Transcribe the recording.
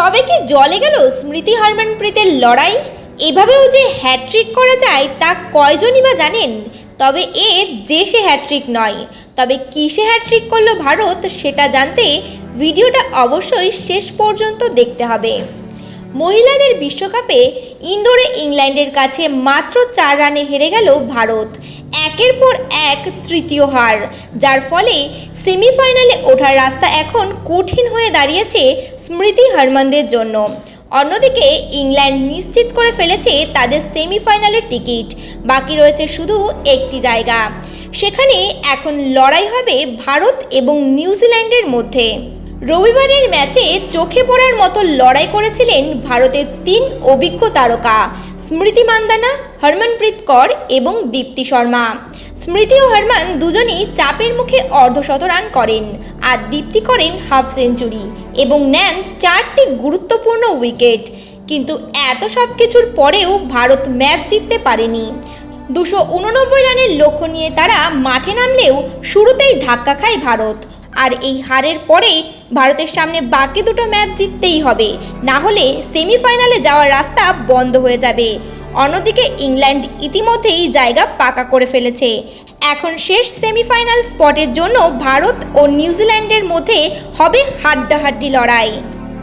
তবে কি জলে গেল স্মৃতি হরমনপ্রীতের লড়াই? এভাবেও যে হ্যাট্রিক করা যায় তা কয়জনই বা জানেন? তবে সে হ্যাট্রিক নয়, তবে কিসে হ্যাট্রিক করলো ভারত সেটা জানতে ভিডিওটা অবশ্যই শেষ পর্যন্ত দেখতে হবে। মহিলাদের বিশ্বকাপে ইন্দোরে ইংল্যান্ডের কাছে মাত্র 4 রানে হেরে গেল ভারত। একের পর এক তৃতীয় হার, যার ফলে সেমিফাইনালে ওঠার রাস্তা এখন কঠিন হয়ে দাঁড়িয়েছে স্মৃতি হরমনদের জন্য। অন্যদিকে ইংল্যান্ড নিশ্চিত করে ফেলেছে তাদের সেমিফাইনালের টিকিট, বাকি রয়েছে শুধু একটি জায়গা। সেখানে এখন লড়াই হবে ভারত এবং নিউজিল্যান্ডের মধ্যে। রবিবারের ম্যাচে চোখে পড়ার মতো লড়াই করেছিলেন ভারতের 3 অভিজ্ঞ তারকা স্মৃতি মান্দানা, হরমনপ্রীত কৌর এবং দীপ্তি শর্মা। স্মৃতি ও হরমন দুজনই চাপের মুখে অর্ধশত রান করেন, আর দীপ্তি করেন হাফ সেঞ্চুরি এবং নেন 4টি গুরুত্বপূর্ণ উইকেট। কিন্তু এত সব কিছুর পরেও ভারত ম্যাচ জিততে পারেনি। 289 রানের লক্ষ্য নিয়ে তারা মাঠে নামলেও শুরুতেই ধাক্কা খায় ভারত। আর এই হারের পরেই ভারতের সামনে বাকি দুটো ম্যাচ জিততেই হবে, না হলে সেমিফাইনালে যাওয়ার রাস্তা বন্ধ হয়ে যাবে। অন্যদিকে ইংল্যান্ড ইতিমধ্যেই জায়গা পাকা করে ফেলেছে। এখন শেষ সেমিফাইনাল স্পটের জন্য ভারত ও নিউজিল্যান্ডের মধ্যে হবে হাড্ডাহাড্ডি লড়াই।